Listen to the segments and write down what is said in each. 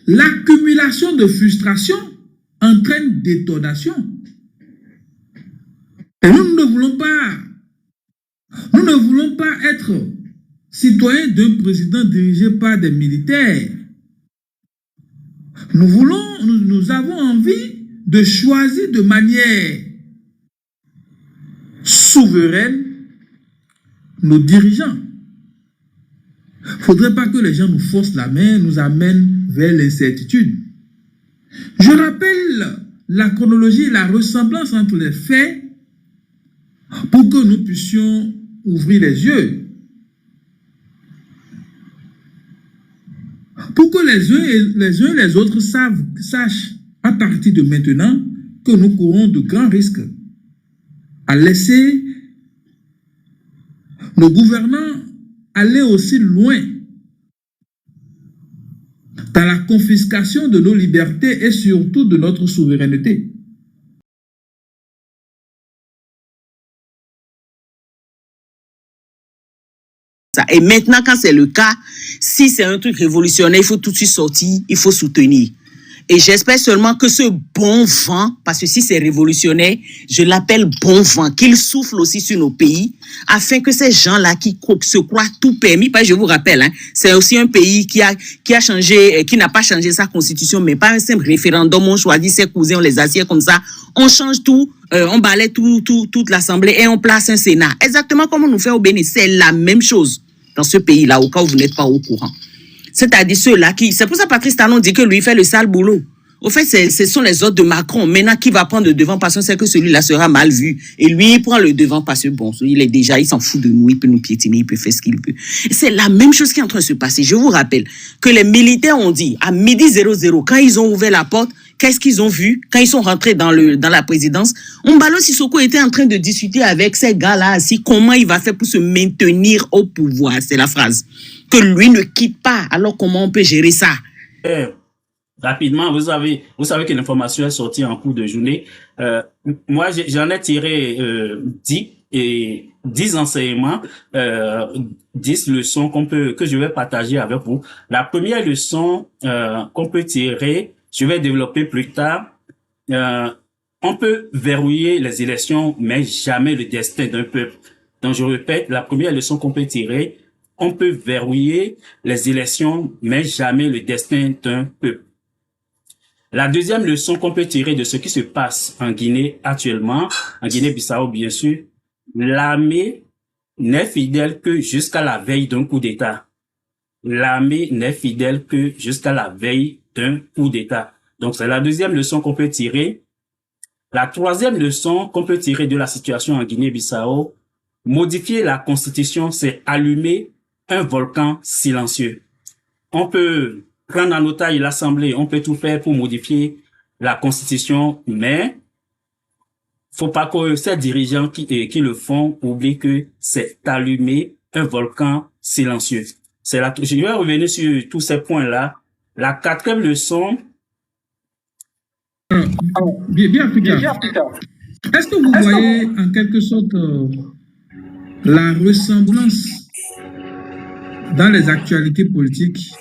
l'accumulation de frustration entraîne détonation. Et nous ne voulons pas être citoyens d'un président dirigé par des militaires. Nous avons envie de choisir de manière souveraine nos dirigeants. Il ne faudrait pas que les gens nous forcent la main, nous amènent vers l'incertitude. Je rappelle la chronologie et la ressemblance entre les faits pour que nous puissions ouvrir les yeux. Pour que les uns et les autres sachent à partir de maintenant que nous courons de grands risques à laisser nos gouvernants aller aussi loin dans la confiscation de nos libertés et surtout de notre souveraineté. Et maintenant, quand c'est le cas, si c'est un truc révolutionnaire, il faut tout de suite sortir, il faut soutenir. Et j'espère seulement que ce bon vent, parce que si c'est révolutionnaire, je l'appelle bon vent, qu'il souffle aussi sur nos pays, afin que ces gens-là qui se croient tout permis, parce que je vous rappelle, hein, c'est aussi un pays qui a changé, qui n'a pas changé sa constitution, mais pas un simple référendum, on choisit ses cousins, on les assied comme ça, on change tout, on balaie toute l'Assemblée et on place un Sénat. Exactement comme on nous fait au Bénin, c'est la même chose dans ce pays-là, au cas où vous n'êtes pas au courant. C'est-à-dire ceux-là qui... C'est pour ça que Patrice Talon dit que lui fait le sale boulot. Au fait, ce sont les autres de Macron. Maintenant, qui va prendre le devant parce qu'on sait que celui-là sera mal vu. Et lui, il prend le devant parce que, bon, il s'en fout de nous, il peut nous piétiner, il peut faire ce qu'il veut. C'est la même chose qui est en train de se passer. Je vous rappelle que les militaires ont dit, à 12h00, quand ils ont ouvert la porte, qu'est-ce qu'ils ont vu quand ils sont rentrés dans la présidence? Ombalo Sissoko était en train de discuter avec ces gars-là assis comment il va faire pour se maintenir au pouvoir. C'est la phrase. Que lui ne quitte pas. Alors comment on peut gérer ça? Rapidement, vous savez que l'information est sortie en cours de journée. Moi, j'en ai tiré 10 enseignements, 10 leçons que je vais partager avec vous. La première leçon qu'on peut tirer, je vais développer plus tard. On peut verrouiller les élections, mais jamais le destin d'un peuple. Donc, je répète, la première leçon qu'on peut tirer, on peut verrouiller les élections, mais jamais le destin d'un peuple. La deuxième leçon qu'on peut tirer de ce qui se passe en Guinée actuellement, en Guinée-Bissau bien sûr, l'armée n'est fidèle que jusqu'à la veille d'un coup d'État. L'armée n'est fidèle que jusqu'à la veille d'un coup d'État. Donc c'est la deuxième leçon qu'on peut tirer. La troisième leçon qu'on peut tirer de la situation en Guinée-Bissau, modifier la constitution, c'est allumer un volcan silencieux. On peut prendre en otage l'Assemblée, on peut tout faire pour modifier la constitution, mais faut pas que ces dirigeants qui le font oublient que c'est allumer un volcan silencieux. Je vais revenir sur tous ces points-là. La quatrième leçon. Bien plus tard. Est-ce que vous voyez en quelque sorte la ressemblance dans les actualités politiques,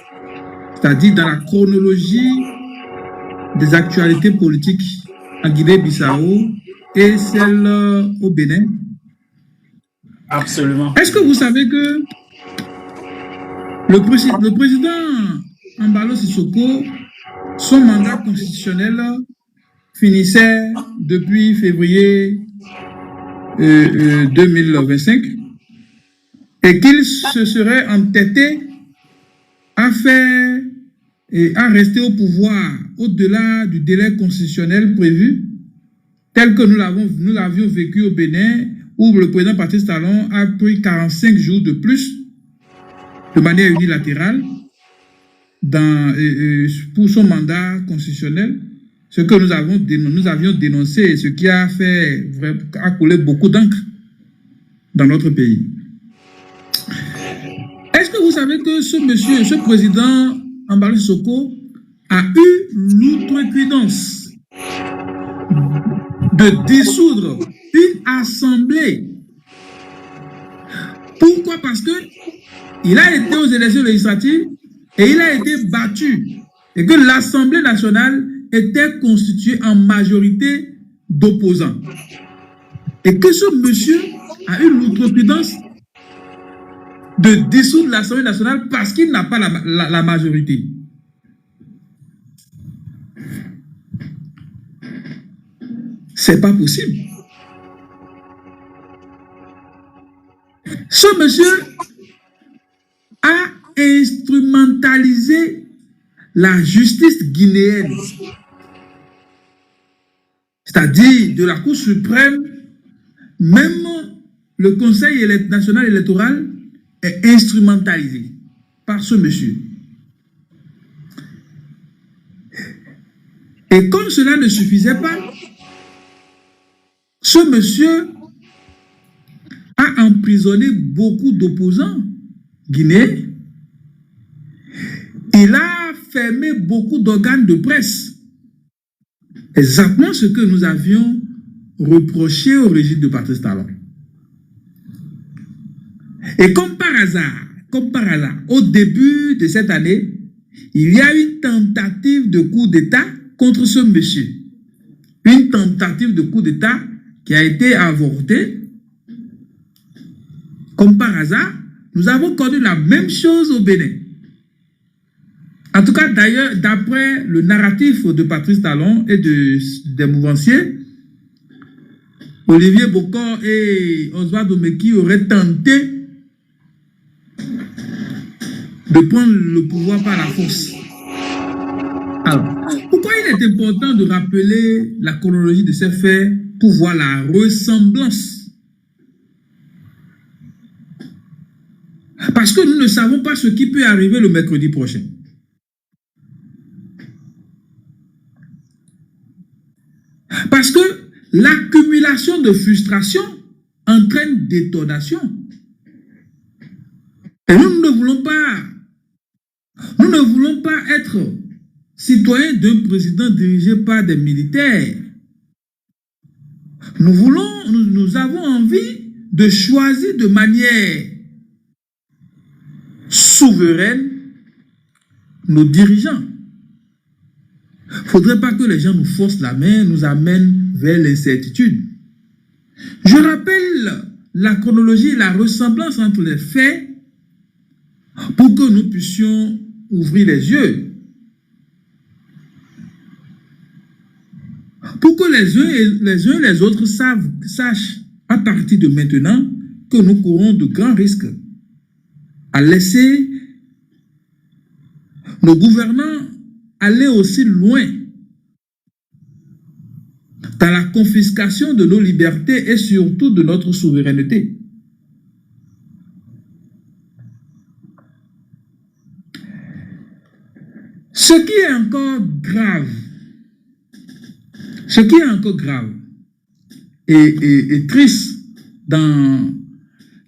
c'est-à-dire dans la chronologie des actualités politiques en Guinée-Bissau et celle au Bénin? Absolument. Est-ce que vous savez que le président Ombalo Sissoko, son mandat constitutionnel finissait depuis février 2025 et qu'il se serait entêté à faire et à rester au pouvoir au-delà du délai constitutionnel prévu, tel que nous l'avions vécu au Bénin, où le président Patrice Talon a pris 45 jours de plus de manière unilatérale pour son mandat constitutionnel, ce que nous avions dénoncé, ce qui a coulé beaucoup d'encre dans notre pays. Est-ce que vous savez que ce président Ombalo Sissoko a eu l'outrecuidance de dissoudre une assemblée? Pourquoi? Parce que il a été aux élections législatives et il a été battu et que l'Assemblée nationale était constituée en majorité d'opposants. Et que ce monsieur a eu l'outrecuidance de dissoudre l'Assemblée nationale parce qu'il n'a pas la majorité. C'est pas possible. Ce monsieur a instrumentalisé la justice guinéenne, c'est-à-dire de la Cour suprême, même le Conseil national électoral est instrumentalisé par ce monsieur. Et comme cela ne suffisait pas, ce monsieur a emprisonné beaucoup d'opposants guinéens. Il a fermé beaucoup d'organes de presse. Exactement ce que nous avions reproché au régime de Patrice Talon. Et comme par hasard, au début de cette année, il y a une tentative de coup d'État contre ce monsieur. Une tentative de coup d'État qui a été avortée. Comme par hasard, nous avons connu la même chose au Bénin. En tout cas, d'ailleurs, d'après le narratif de Patrice Talon et des mouvanciers, Olivier Bokor et Oswald Omeki auraient tenté de prendre le pouvoir par la force. Alors, pourquoi il est important de rappeler la chronologie de ces faits pour voir la ressemblance? Parce que nous ne savons pas ce qui peut arriver le mercredi prochain. Parce que l'accumulation de frustration entraîne détonation. Et nous ne voulons pas être citoyens d'un président dirigé par des militaires. Nous avons envie de choisir de manière souveraine nos dirigeants. Il ne faudrait pas que les gens nous forcent la main, nous amènent vers l'incertitude. Je rappelle la chronologie et la ressemblance entre les faits pour que nous puissions ouvrir les yeux. Pour que les uns et les autres sachent à partir de maintenant que nous courons de grands risques à laisser nos gouvernants aller aussi loin dans la confiscation de nos libertés et surtout de notre souveraineté. Ce qui est encore grave et triste dans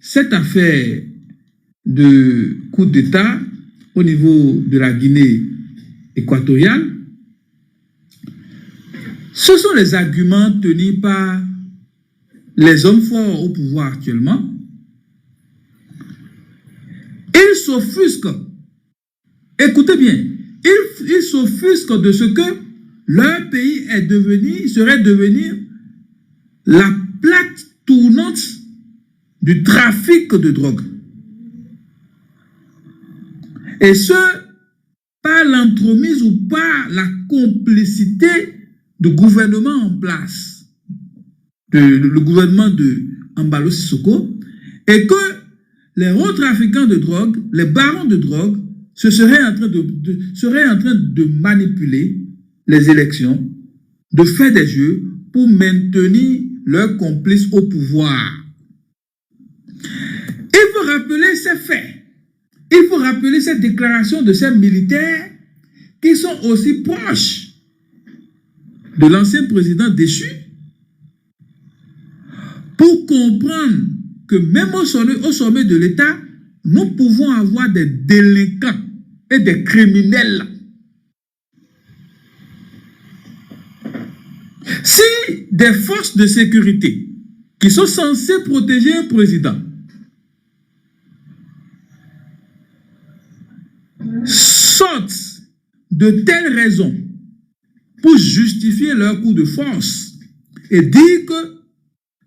cette affaire de coup d'État au niveau de la Guinée équatoriale, ce sont les arguments tenus par les hommes forts au pouvoir actuellement. Ils s'offusquent, écoutez bien, ils s'offusquent de ce que leur pays serait devenu la plaque tournante du trafic de drogue. Et ce, par l'entremise ou par la complicité du gouvernement en place, le gouvernement de Embalo Sissoko, et que les hauts trafiquants de drogue, les barons de drogue, seraient en train de manipuler les élections, de faire des jeux pour maintenir leurs complices au pouvoir. Il faut rappeler ces faits. Il faut rappeler cette déclaration de ces militaires qui sont aussi proches de l'ancien président déchu pour comprendre que même au sommet de l'État, nous pouvons avoir des délinquants et des criminels. Si des forces de sécurité qui sont censées protéger un président sortent de telles raisons pour justifier leur coup de force et dire que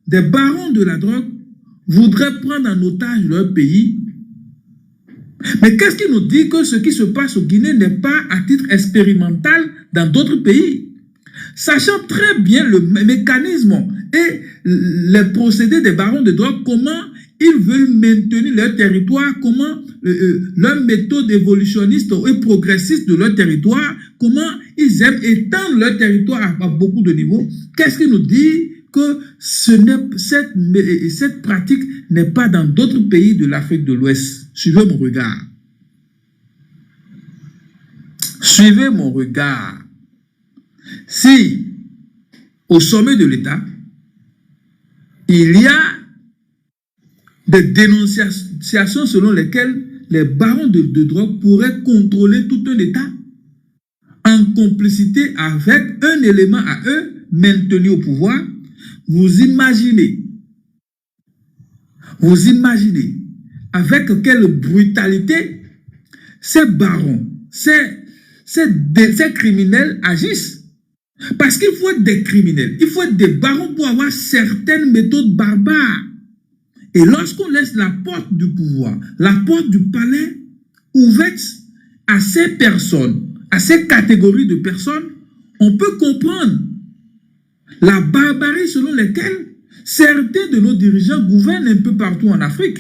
des barons de la drogue voudraient prendre en otage leur pays. Mais qu'est-ce qui nous dit que ce qui se passe au Guinée n'est pas à titre expérimental dans d'autres pays? Sachant très bien le mécanisme et les procédés des barons de drogue, comment ils veulent maintenir leur territoire, comment leur méthode évolutionniste et progressiste de leur territoire, comment ils aiment étendre leur territoire à beaucoup de niveaux. Qu'est-ce qui nous dit que cette pratique n'est pas dans d'autres pays de l'Afrique de l'Ouest? Suivez mon regard. Suivez mon regard. Si, au sommet de l'État, il y a des dénonciations selon lesquelles les barons de drogue pourraient contrôler tout un État en complicité avec un élément à eux maintenu au pouvoir, vous imaginez avec quelle brutalité ces barons, ces criminels agissent. Parce qu'il faut être des criminels, il faut être des barons pour avoir certaines méthodes barbares. Et lorsqu'on laisse la porte du pouvoir, la porte du palais ouverte à ces personnes, à ces catégories de personnes, on peut comprendre la barbarie selon laquelle certains de nos dirigeants gouvernent un peu partout en Afrique.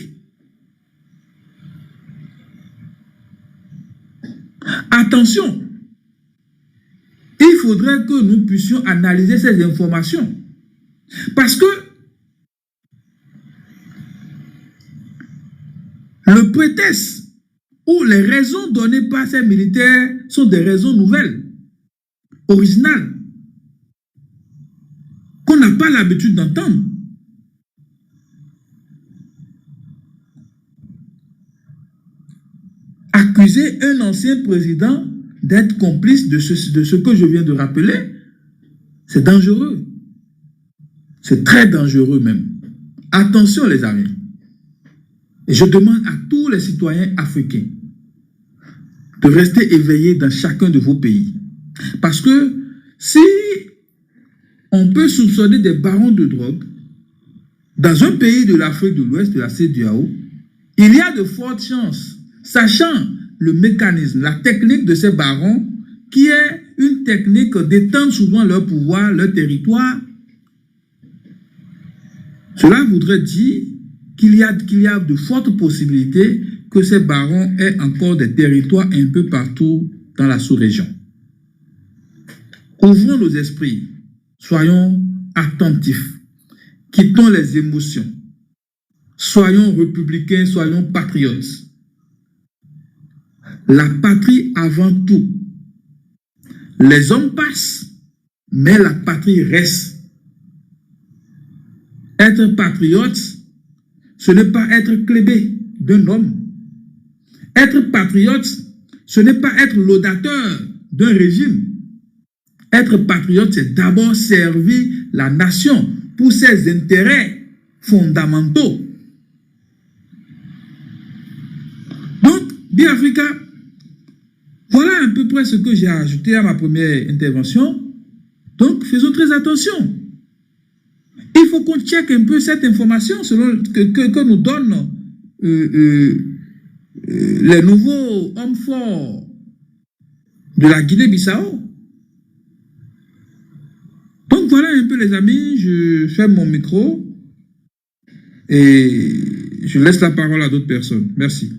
Attention, il faudrait que nous puissions analyser ces informations. Parce que le prétexte ou les raisons données par ces militaires sont des raisons nouvelles, originales, qu'on n'a pas l'habitude d'entendre. Accuser un ancien président d'être complice de ce que je viens de rappeler, c'est dangereux. C'est très dangereux même. Attention les amis. Et je demande à tous les citoyens africains de rester éveillés dans chacun de vos pays. Parce que si on peut soupçonner des barons de drogue dans un pays de l'Afrique de l'Ouest, de la CEDEAO, il y a de fortes chances, sachant le mécanisme, la technique de ces barons, qui est une technique d'étendre souvent leur pouvoir, leur territoire. Cela voudrait dire qu'il y a de fortes possibilités que ces barons aient encore des territoires un peu partout dans la sous-région. Ouvrons nos esprits, soyons attentifs, quittons les émotions, soyons républicains, soyons patriotes. La patrie avant tout. Les hommes passent, mais la patrie reste. Être patriote, ce n'est pas être clébé d'un homme. Être patriote, ce n'est pas être laudateur d'un régime. Être patriote, c'est d'abord servir la nation pour ses intérêts fondamentaux. Donc, bien Africa, voilà à peu près ce que j'ai ajouté à ma première intervention. Donc, faisons très attention. Il faut qu'on check un peu cette information selon que nous donnent les nouveaux hommes forts de la Guinée-Bissau. Donc, voilà un peu les amis, je ferme mon micro et je laisse la parole à d'autres personnes. Merci.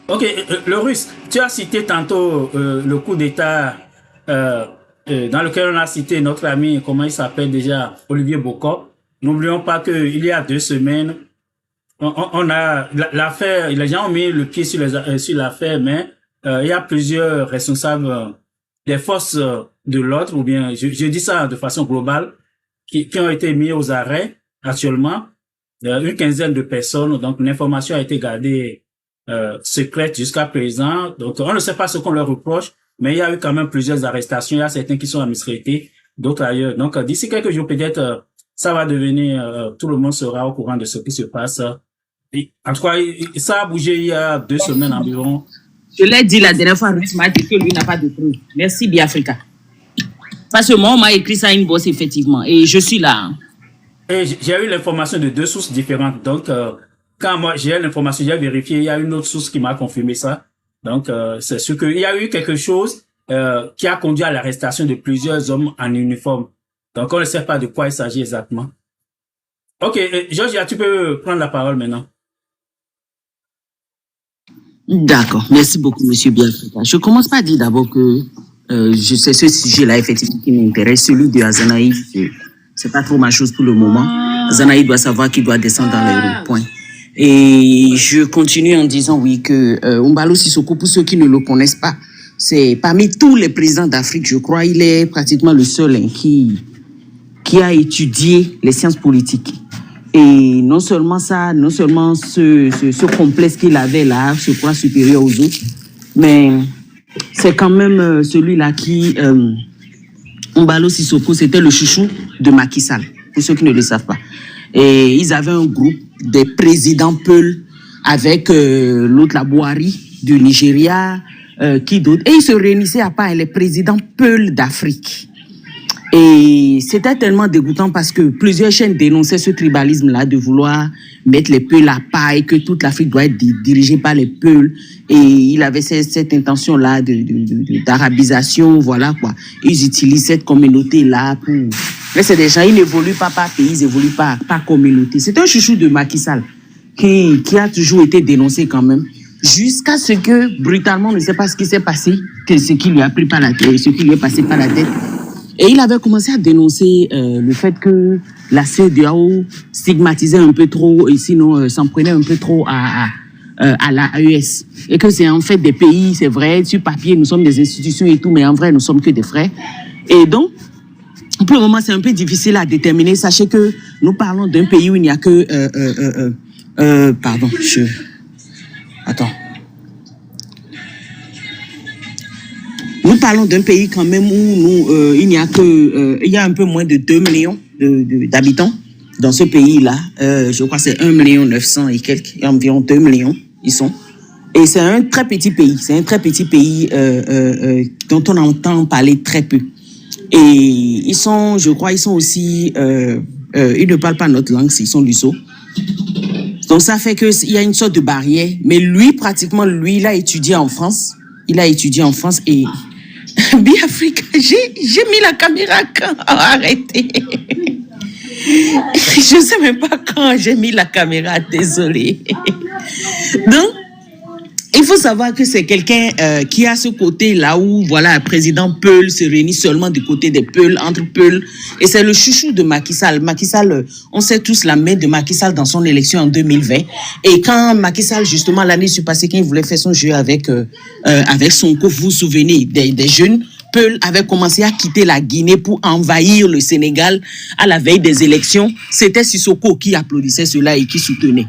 Ok, le Russe, tu as cité tantôt le coup d'État dans lequel on a cité notre ami, comment il s'appelle déjà, Olivier Bokor. N'oublions pas qu'il y a 2 semaines, on a l'affaire, les gens ont mis le pied sur l'affaire, mais il y a plusieurs responsables des forces de l'ordre, ou bien, je dis ça de façon globale, qui ont été mis aux arrêts actuellement, une quinzaine de personnes, donc l'information a été gardée secrète jusqu'à présent. Donc, on ne sait pas ce qu'on leur reproche, mais il y a eu quand même plusieurs arrestations. Il y a certains qui sont administrés, d'autres ailleurs. Donc, d'ici quelques jours, peut-être, ça va devenir, tout le monde sera au courant de ce qui se passe. Et, en tout cas, ça a bougé il y a 2 semaines environ. Je l'ai dit la dernière fois, Ruth m'a dit que lui n'a pas de preuve. Merci, Biafrica. Parce que moi, on m'a écrit ça à une bosse, effectivement. Et je suis là. Et j'ai eu l'information de 2 sources différentes. Donc, quand moi j'ai l'information, j'ai vérifié, il y a une autre source qui m'a confirmé ça. Donc, c'est sûr qu'il y a eu quelque chose qui a conduit à l'arrestation de plusieurs hommes en uniforme. Donc, on ne sait pas de quoi il s'agit exactement. Ok, Georgia, tu peux prendre la parole maintenant. D'accord. Merci beaucoup, monsieur Biafrica. Je commence par dire d'abord que je sais ce sujet-là, effectivement, qui m'intéresse. Celui de Azanaï, c'est pas trop ma chose pour le moment. Azanaï doit savoir qu'il doit descendre dans les rues. Point. Et je continue en disant, oui, que Umbalo Sissoko, pour ceux qui ne le connaissent pas, c'est parmi tous les présidents d'Afrique, je crois, il est pratiquement le seul qui a étudié les sciences politiques. Et non seulement ça, non seulement ce complexe qu'il avait là, se croit supérieur aux autres, mais c'est quand même celui-là qui, Umbalo Sissoko, c'était le chouchou de Macky Sall, pour ceux qui ne le savent pas. Et ils avaient un groupe des présidents Peul avec l'autre, la Buhari du Nigeria, qui d'autre. Et ils se réunissaient à part les présidents Peul d'Afrique. Et c'était tellement dégoûtant parce que plusieurs chaînes dénonçaient ce tribalisme-là de vouloir mettre les Peuls à part et que toute l'Afrique doit être dirigée par les Peuls. Et il avait cette intention-là d'arabisation, voilà quoi. Ils utilisent cette communauté-là pour... Mais c'est des gens, ils n'évoluent pas par pays, ils évoluent par communauté. C'est un chouchou de Macky Sall qui a toujours été dénoncé quand même. Jusqu'à ce que, brutalement, on ne sait pas ce qui s'est passé, que ce qui lui a pris par la tête, ce qui lui est passé par la tête. Et il avait commencé à dénoncer le fait que la CEDEAO stigmatisait un peu trop, et sinon s'en prenait un peu trop à l'AES. Et que c'est en fait des pays, c'est vrai, sur papier, nous sommes des institutions et tout, mais en vrai, nous sommes que des frères. Et donc, pour le moment, c'est un peu difficile à déterminer. Sachez que nous parlons d'un pays où il n'y a que... Attends. Nous parlons d'un pays quand même où il n'y a que, il y a un peu moins de 2 millions d'habitants dans ce pays-là. Je crois que c'est 1,9 million et quelques, il y a environ 2 millions, ils sont. Et c'est un très petit pays, dont on entend parler très peu. Et ils sont, je crois, ils sont aussi, ils ne parlent pas notre langue, ils sont luso. Donc ça fait qu'il y a une sorte de barrière. Mais lui, pratiquement, il a étudié en France. Et Biafrica, j'ai mis la caméra quand? Arrêtez. Je sais même pas quand j'ai mis la caméra, désolé. Donc, il faut savoir que c'est quelqu'un qui a ce côté là où, voilà, le président Peul se réunit seulement du côté des Peul, entre Peul. Et c'est le chouchou de Macky Sall. Macky Sall, on sait tous la main de Macky Sall dans son élection en 2020. Et quand Macky Sall, justement, l'année passée, quand il voulait faire son jeu avec Sonko, vous vous souvenez, des jeunes, Peul avait commencé à quitter la Guinée pour envahir le Sénégal à la veille des élections. C'était Sissoko qui applaudissait cela et qui soutenait.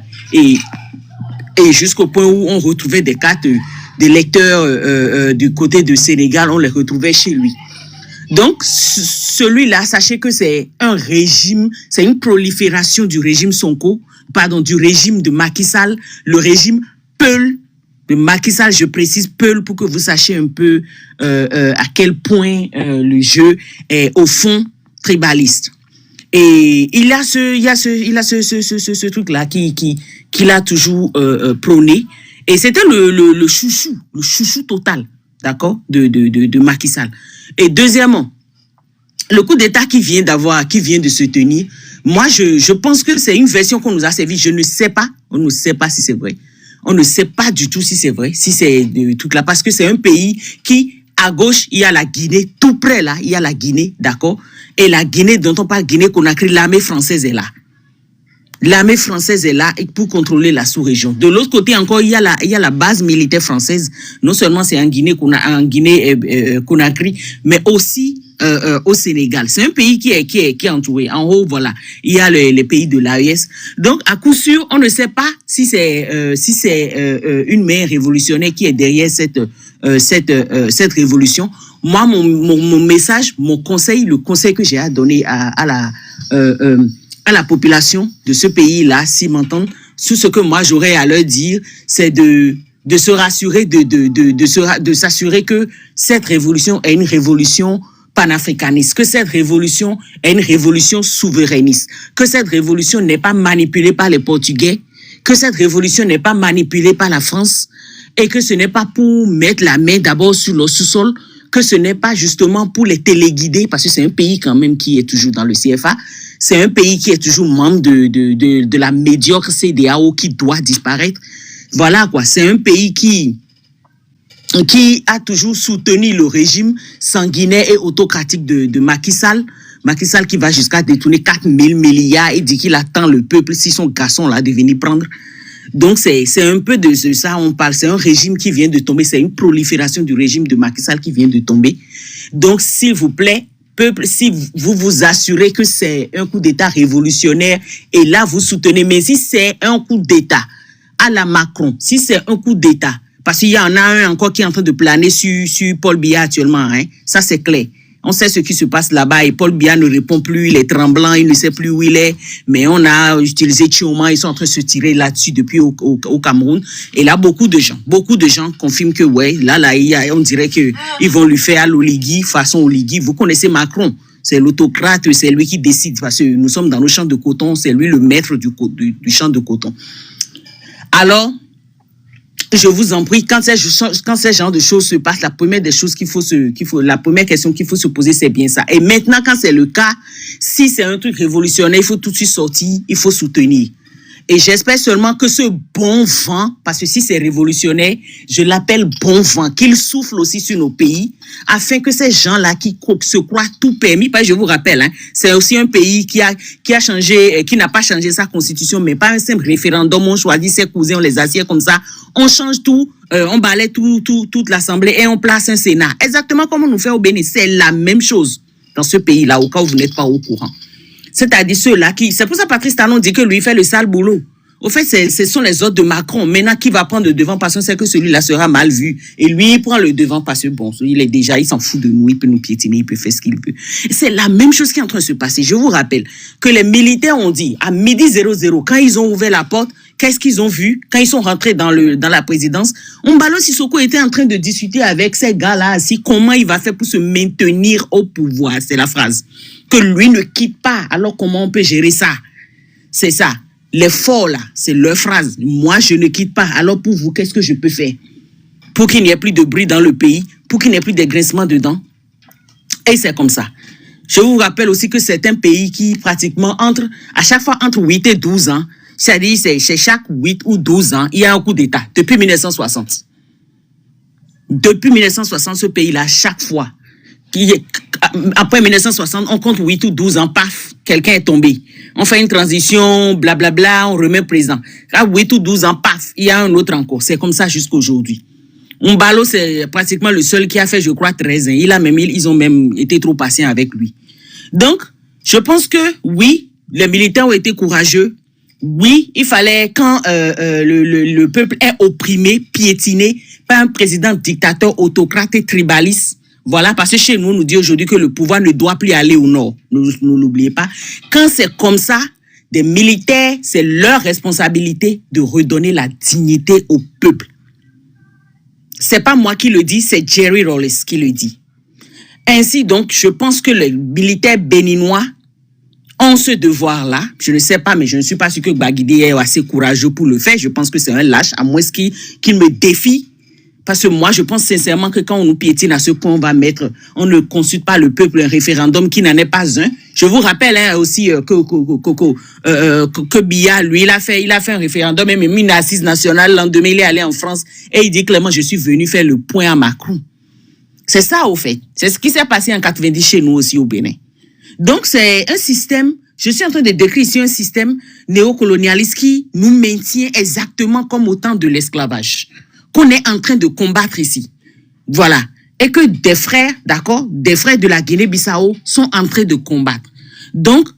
Et jusqu'au point où on retrouvait des cartes d'électeurs du côté du Sénégal, on les retrouvait chez lui. Donc, celui-là, sachez que c'est un régime, c'est une prolifération du régime du régime de Macky Sall, le régime Peul de Macky Sall, je précise Peul pour que vous sachiez un peu à quel point le jeu est au fond tribaliste. Et il a ce truc-là qu'il a toujours prôné. Et c'était le chouchou total, d'accord, de Macky Sall. Et deuxièmement, le coup d'État qui vient de se tenir, moi, je pense que c'est une version qu'on nous a servi. Je ne sais pas, on ne sait pas si c'est vrai. On ne sait pas du tout si c'est vrai, si c'est de truc là, parce que c'est un pays qui, à gauche, il y a la Guinée, tout près là, il y a la Guinée, d'accord? Et la Guinée dont on parle, Guinée-Conakry, l'armée française est là. L'armée française est là pour contrôler la sous-région. De l'autre côté encore, il y a la base militaire française. Non seulement c'est en Guinée-Conakry, mais aussi au Sénégal. C'est un pays qui est entouré. En haut, voilà, il y a les pays de l'AES. Donc, à coup sûr, on ne sait pas si c'est une mère révolutionnaire qui est derrière cette révolution. Moi, mon message, mon conseil, le conseil que j'ai à donner à la population de ce pays-là, s'ils m'entendent, tout ce que moi j'aurais à leur dire, c'est de de se rassurer, de s'assurer que cette révolution est une révolution panafricaniste, que cette révolution est une révolution souverainiste, que cette révolution n'est pas manipulée par les Portugais, que cette révolution n'est pas manipulée par la France, et que ce n'est pas pour mettre la main d'abord sur le sous-sol, que ce n'est pas justement pour les téléguider, parce que c'est un pays quand même qui est toujours dans le CFA, c'est un pays qui est toujours membre de la médiocre CEDEAO qui doit disparaître. Voilà quoi, c'est un pays qui a toujours soutenu le régime sanguinaire et autocratique de Macky Sall. Macky Sall qui va jusqu'à détourner 4 000 milliards et dit qu'il attend le peuple, si son garçon là, de venir prendre. Donc, c'est un peu de ça on parle. C'est un régime qui vient de tomber. C'est une prolifération du régime de Macky Sall qui vient de tomber. Donc, s'il vous plaît, peuple, si vous vous assurez que c'est un coup d'État révolutionnaire, et là, vous soutenez. Mais si c'est un coup d'État à la Macron, si c'est un coup d'État, parce qu'il y en a un encore qui est en train de planer sur Paul Biya actuellement, hein, ça c'est clair. On sait ce qui se passe là-bas et Paul Biya ne répond plus, il est tremblant, il ne sait plus où il est. Mais on a utilisé Chioma, ils sont en train de se tirer là-dessus depuis au Cameroun. Et là, beaucoup de gens confirment que ouais, là, on dirait que ils vont lui faire à l'Oligui, façon Oligui. Vous connaissez Macron, c'est l'autocrate, c'est lui qui décide parce que nous sommes dans nos champs de coton, c'est lui le maître du champ de coton. Alors, je vous en prie, quand ce genre de choses se passe, la première question qu'il faut se poser, c'est bien ça. Et maintenant, quand c'est le cas, si c'est un truc révolutionnaire, il faut tout de suite sortir, il faut soutenir. Et j'espère seulement que ce bon vent, parce que si c'est révolutionnaire, je l'appelle bon vent, qu'il souffle aussi sur nos pays, afin que ces gens-là qui se croient tout permis, parce que je vous rappelle, hein, c'est aussi un pays qui a changé, qui n'a pas changé sa constitution, mais pas un simple référendum, on choisit ses cousins, on les assied comme ça, on change tout, on balaie toute l'Assemblée et on place un Sénat. Exactement comme on nous fait au Bénin, c'est la même chose dans ce pays-là, au cas où vous n'êtes pas au courant. C'est-à-dire ceux-là qui... C'est pour ça que Patrice Talon dit que lui fait le sale boulot. Au fait, ce sont les autres de Macron. Maintenant, qui va prendre le devant parce qu'on sait que celui-là sera mal vu. Et lui, il prend le devant parce que bon, il s'en fout de nous, il peut nous piétiner, il peut faire ce qu'il veut. C'est la même chose qui est en train de se passer. Je vous rappelle que les militaires ont dit, à 12h00, quand ils ont ouvert la porte, qu'est-ce qu'ils ont vu? Quand ils sont rentrés dans la présidence, Ombalo Sissoko était en train de discuter avec ces gars-là assis, comment il va faire pour se maintenir au pouvoir. C'est la phrase. Que lui ne quitte pas. Alors, comment on peut gérer ça? C'est ça. Les forts, là, c'est leur phrase. Moi, je ne quitte pas. Alors, pour vous, qu'est-ce que je peux faire? Pour qu'il n'y ait plus de bruit dans le pays, pour qu'il n'y ait plus de grincements dedans. Et c'est comme ça. Je vous rappelle aussi que c'est un pays qui, pratiquement, à chaque fois, entre 8 et 12 ans, c'est-à-dire, c'est chaque 8 ou 12 ans, il y a un coup d'État. Depuis 1960. Depuis 1960, ce pays-là, chaque fois, après 1960, on compte 8 ou 12 ans, paf, quelqu'un est tombé. On fait une transition, blablabla, on remet président. À 8 ou 12 ans, paf, il y a un autre encore. C'est comme ça jusqu'à aujourd'hui. Ombalo, c'est pratiquement le seul qui a fait, je crois, 13 ans. Ils ont même été trop patients avec lui. Donc, je pense que oui, les militaires ont été courageux. Oui, il fallait, quand le peuple est opprimé, piétiné par un président dictateur, autocrate et tribaliste. Voilà, parce que chez nous, on nous dit aujourd'hui que le pouvoir ne doit plus aller au nord. Ne l'oubliez pas. Quand c'est comme ça, des militaires, c'est leur responsabilité de redonner la dignité au peuple. C'est pas moi qui le dis, c'est Jerry Rawlings qui le dit. Ainsi donc, je pense que les militaires béninois ont ce devoir-là. Je ne sais pas, mais je ne suis pas sûr que Baguidi est assez courageux pour le faire. Je pense que c'est un lâche, à moins qu'il me défie. Parce que moi, je pense sincèrement que quand on nous piétine à ce point, on ne consulte pas le peuple, un référendum qui n'en est pas un. Je vous rappelle aussi que Biya, lui, il a fait un référendum, même une assise nationale. L'an 2000, il est allé en France et il dit clairement, je suis venu faire le point à Macron. C'est ça, au fait. C'est ce qui s'est passé en 90 chez nous aussi au Bénin. Donc, c'est un système, je suis en train de décrire ici un système néocolonialiste qui nous maintient exactement comme au temps de l'esclavage. Qu'on est en train de combattre ici. Voilà. Et que des frères, d'accord, des frères de la Guinée-Bissau sont en train de combattre. Donc,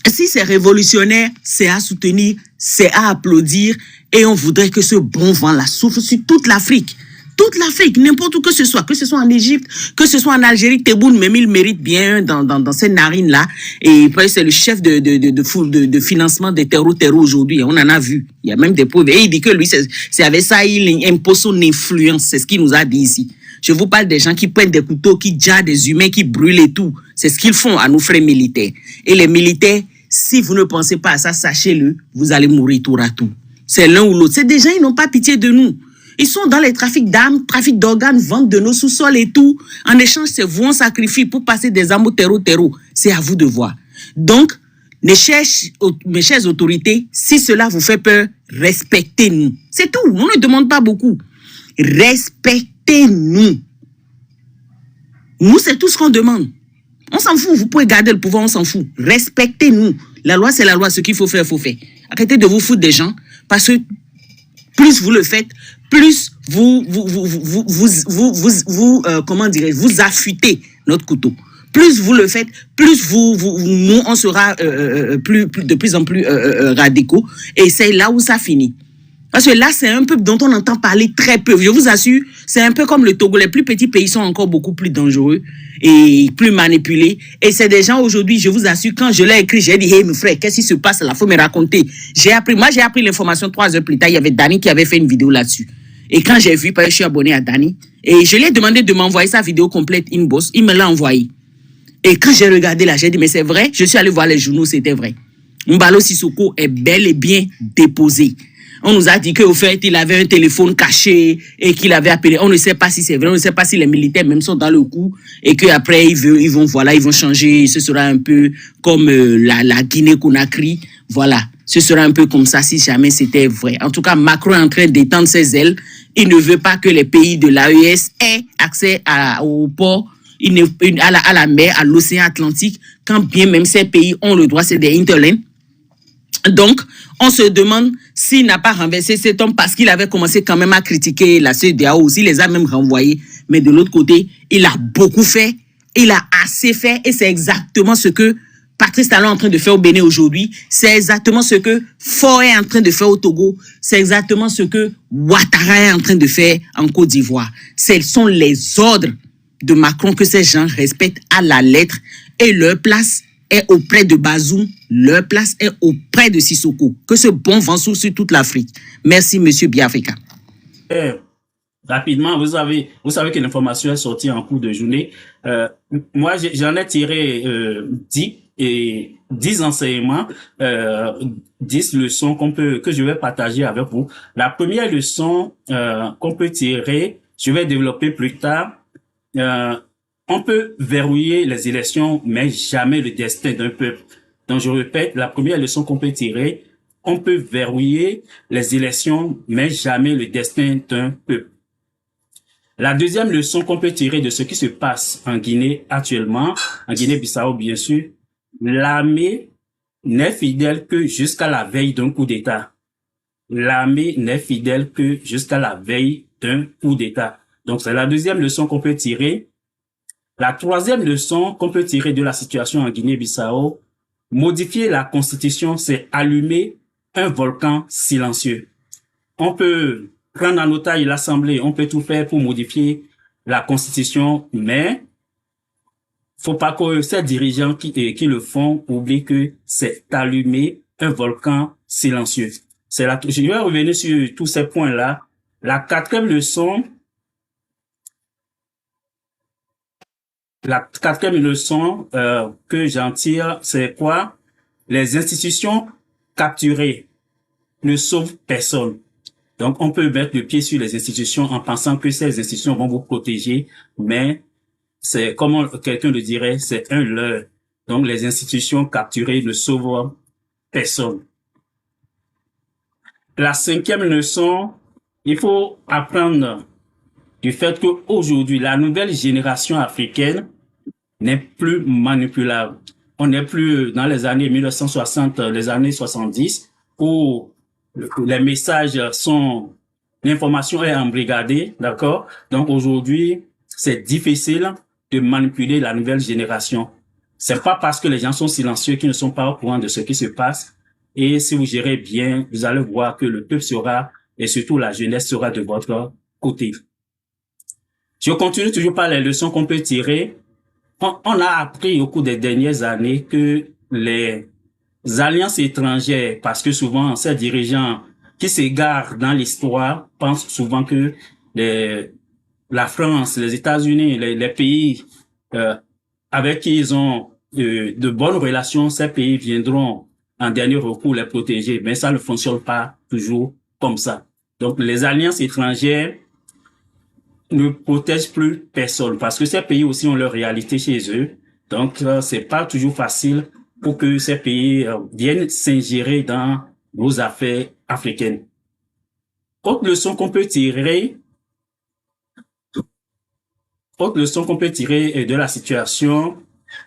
si c'est révolutionnaire, c'est à soutenir, c'est à applaudir et on voudrait que ce bon vent-là souffle sur toute l'Afrique. Toute l'Afrique, n'importe où que ce soit en Égypte, que ce soit en Algérie, Tebboune, même il mérite bien dans ces narines-là. Et c'est le chef de financement des terreaux aujourd'hui. On en a vu. Il y a même des preuves. Et il dit que lui, c'est avec ça, il impose son influence. C'est ce qu'il nous a dit ici. Je vous parle des gens qui prennent des couteaux, qui jarrent des humains, qui brûlent et tout. C'est ce qu'ils font à nos frères militaires. Et les militaires, si vous ne pensez pas à ça, sachez-le, vous allez mourir tour à tour. C'est l'un ou l'autre. C'est des gens, ils n'ont pas pitié de nous. Ils sont dans les trafics d'armes, trafic d'organes, vente de nos sous-sols et tout. En échange, c'est vous on sacrifie pour passer des armes au terreau. C'est à vous de voir. Donc, mes chères autorités, si cela vous fait peur, respectez-nous. C'est tout. On ne demande pas beaucoup. Respectez-nous. Nous, c'est tout ce qu'on demande. On s'en fout. Vous pouvez garder le pouvoir, on s'en fout. Respectez-nous. La loi, c'est la loi. Ce qu'il faut faire, il faut faire. Arrêtez de vous foutre des gens parce que plus vous le faites, plus vous affûtez notre couteau. Plus vous le faites, plus nous, on sera de plus en plus radicaux. Et c'est là où ça finit. Parce que là, c'est un peuple dont on entend parler très peu. Je vous assure, c'est un peu comme le Togo. Les plus petits pays sont encore beaucoup plus dangereux et plus manipulés. Et c'est des gens aujourd'hui, je vous assure, quand je l'ai écrit, j'ai dit, hey, mes frères, qu'est-ce qui se passe là? Faut me raconter. J'ai appris l'information 3 heures plus tard. Il y avait Dani qui avait fait une vidéo là-dessus. Et quand j'ai vu, parce que je suis abonné à Dani, et je lui ai demandé de m'envoyer sa vidéo complète inbox, il me l'a envoyé. Et quand j'ai regardé là, j'ai dit, mais c'est vrai? Je suis allé voir les journaux, c'était vrai. Mbalo Sissoko est bel et bien déposé. On nous a dit qu'au fait, il avait un téléphone caché et qu'il avait appelé. On ne sait pas si c'est vrai, on ne sait pas si les militaires même sont dans le coup et qu'après, ils vont changer. Ce sera un peu comme la Guinée-Conakry. Voilà, ce sera un peu comme ça si jamais c'était vrai. En tout cas, Macron est en train d'étendre ses ailes. Il ne veut pas que les pays de l'AES aient accès au port, à la mer, à l'océan Atlantique, quand bien même ces pays ont le droit, c'est des hinterlands. Donc, on se demande s'il n'a pas renversé cet homme parce qu'il avait commencé quand même à critiquer la CEDEAO, s'il les a même renvoyés. Mais de l'autre côté, il a beaucoup fait, il a assez fait et c'est exactement ce que Patrice Talon est en train de faire au Bénin aujourd'hui. C'est exactement ce que Faure est en train de faire au Togo. C'est exactement ce que Ouattara est en train de faire en Côte d'Ivoire. Ce sont les ordres de Macron que ces gens respectent à la lettre et leur place est auprès de Bazoum, leur place est auprès de Sissoko. Que ce bon vent souffle sur toute l'Afrique. Merci, monsieur Biafrika. Rapidement, vous savez que l'information est sortie en cours de journée. Moi, j'en ai tiré 10 enseignements, 10 leçons que je vais partager avec vous. La première leçon qu'on peut tirer, je vais développer plus tard. On peut verrouiller les élections, mais jamais le destin d'un peuple. Donc, je répète, la première leçon qu'on peut tirer, on peut verrouiller les élections, mais jamais le destin d'un peuple. La deuxième leçon qu'on peut tirer de ce qui se passe en Guinée actuellement, en Guinée-Bissau bien sûr, l'armée n'est fidèle que jusqu'à la veille d'un coup d'État. L'armée n'est fidèle que jusqu'à la veille d'un coup d'État. Donc, c'est la deuxième leçon qu'on peut tirer. La troisième leçon qu'on peut tirer de la situation en Guinée-Bissau, modifier la constitution, c'est allumer un volcan silencieux. On peut prendre en otage l'Assemblée, on peut tout faire pour modifier la constitution, mais faut pas que ces dirigeants qui le font oublient que c'est allumer un volcan silencieux. Je vais revenir sur tous ces points-là. La quatrième leçon que j'en tire, c'est quoi? Les institutions capturées ne sauvent personne. Donc, on peut mettre le pied sur les institutions en pensant que ces institutions vont vous protéger, mais c'est, comme quelqu'un le dirait, c'est un leurre. Donc, les institutions capturées ne sauvent personne. La cinquième leçon, il faut apprendre du fait qu'aujourd'hui, la nouvelle génération africaine n'est plus manipulable. On n'est plus dans les années 1960, les années 70, où les messages l'information est embrigadée, d'accord? Donc aujourd'hui, c'est difficile de manipuler la nouvelle génération. C'est pas parce que les gens sont silencieux qu'ils ne sont pas au courant de ce qui se passe. Et si vous gérez bien, vous allez voir que le peuple sera, et surtout la jeunesse sera de votre côté. Je continue toujours par les leçons qu'on peut tirer. On a appris au cours des dernières années que les alliances étrangères, parce que souvent ces dirigeants qui s'égarent dans l'histoire pensent souvent que la France, les États-Unis, les pays avec qui ils ont de bonnes relations, ces pays viendront en dernier recours les protéger, mais ça ne fonctionne pas toujours comme ça. Donc les alliances étrangères ne protègent plus personne parce que ces pays aussi ont leur réalité chez eux. Donc c'est pas toujours facile pour que ces pays viennent s'ingérer dans nos affaires africaines. Autre leçon qu'on peut tirer de la situation,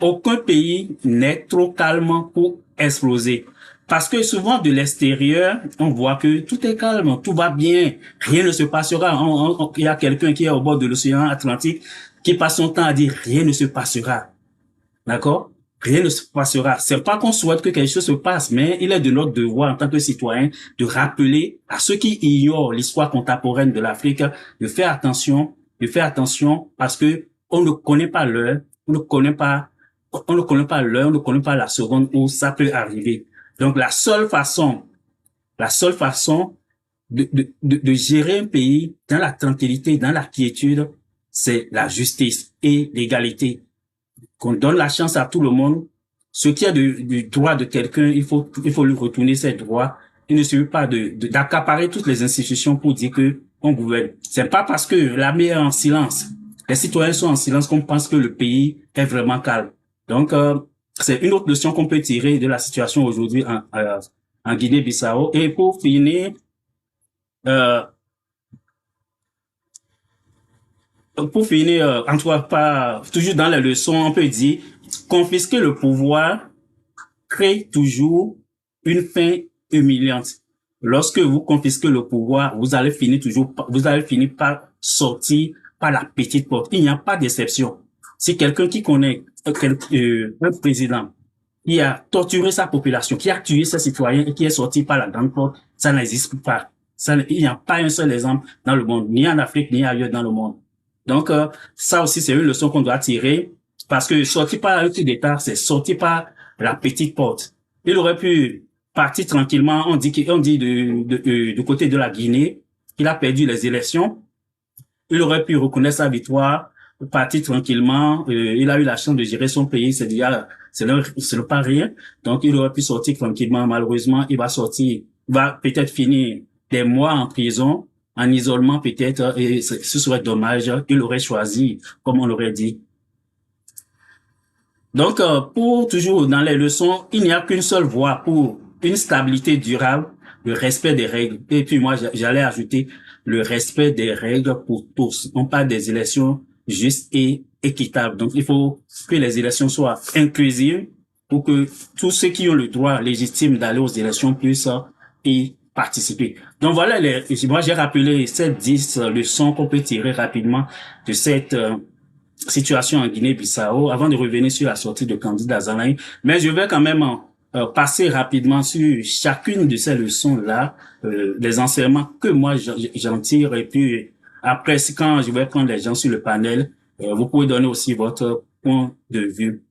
aucun pays n'est trop calme pour exploser. Parce que souvent de l'extérieur, on voit que tout est calme, tout va bien, rien ne se passera. Il y a quelqu'un qui est au bord de l'océan Atlantique qui passe son temps à dire rien ne se passera. D'accord? Rien ne se passera. C'est pas qu'on souhaite que quelque chose se passe, mais il est de notre devoir en tant que citoyen de rappeler à ceux qui ignorent l'histoire contemporaine de l'Afrique de faire attention parce que on ne connaît pas l'heure, on ne connaît pas la seconde où ça peut arriver. Donc la seule façon de gérer un pays dans la tranquillité, dans la quiétude, c'est la justice et l'égalité. Qu'on donne la chance à tout le monde. Ce qui est du droit de quelqu'un, il faut lui retourner ses droits. Il ne suffit pas d'accaparer toutes les institutions pour dire que on gouverne. C'est pas parce que l'armée est en silence, les citoyens sont en silence qu'on pense que le pays est vraiment calme. Donc, c'est une autre leçon qu'on peut tirer de la situation aujourd'hui en Guinée-Bissau. Et pour finir, en tout cas, pas, toujours dans les leçons, on peut dire, confisquer le pouvoir crée toujours une fin humiliante. Lorsque vous confisquez le pouvoir, vous allez finir par sortir par la petite porte. Il n'y a pas d'exception. Si quelqu'un qui connaît un président qui a torturé sa population, qui a tué ses citoyens et qui est sorti par la grande porte, ça n'existe pas. Il n'y a pas un seul exemple dans le monde, ni en Afrique, ni ailleurs dans le monde. Donc, ça aussi, c'est une leçon qu'on doit tirer parce que sortir par un coup d'État, c'est sortir par la petite porte. Il aurait pu partir tranquillement. On dit du côté de la Guinée qu'il a perdu les élections. Il aurait pu reconnaître sa victoire, partir tranquillement. Il a eu la chance de gérer son pays. C'est déjà, ce n'est pas rien. Donc, il aurait pu sortir tranquillement. Malheureusement, il va peut-être finir des mois en prison, en isolement peut-être, et ce serait dommage. Il aurait choisi, comme on l'aurait dit. Donc, pour toujours dans les leçons, il n'y a qu'une seule voie pour une stabilité durable, le respect des règles. Et puis moi, j'allais ajouter le respect des règles pour tous. On parle des élections justes et équitables. Donc, il faut que les élections soient inclusives pour que tous ceux qui ont le droit légitime d'aller aux élections puissent y participer. Donc voilà, moi j'ai rappelé ces 10 leçons qu'on peut tirer rapidement de cette situation en Guinée-Bissau avant de revenir sur la sortie de Candice Dazanaï. Mais je vais quand même passer rapidement sur chacune de ces leçons-là, les enseignements que moi j'en tire, et puis après, quand je vais prendre les gens sur le panel, vous pouvez donner aussi votre point de vue.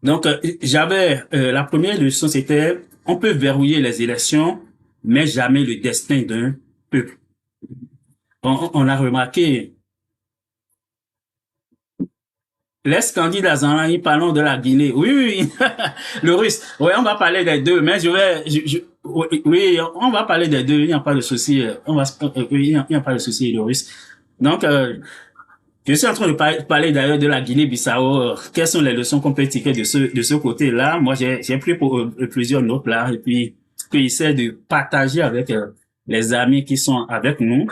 Donc, j'avais la première leçon, c'était on peut verrouiller les élections, mais jamais le destin d'un peuple. On a remarqué les candidats Dazanaï, parlons de la Guinée. Oui, le russe. Oui, on va parler des deux, mais oui, on va parler des deux. Il n'y a pas de souci. Il n'y a pas de souci, le russe. Donc, je suis en train de parler d'ailleurs de la Guinée-Bissau. Quelles sont les leçons qu'on peut tirer de ce côté-là? Moi, j'ai pris plusieurs notes là, et puis que j'essaie de partager avec les amis qui sont avec nous.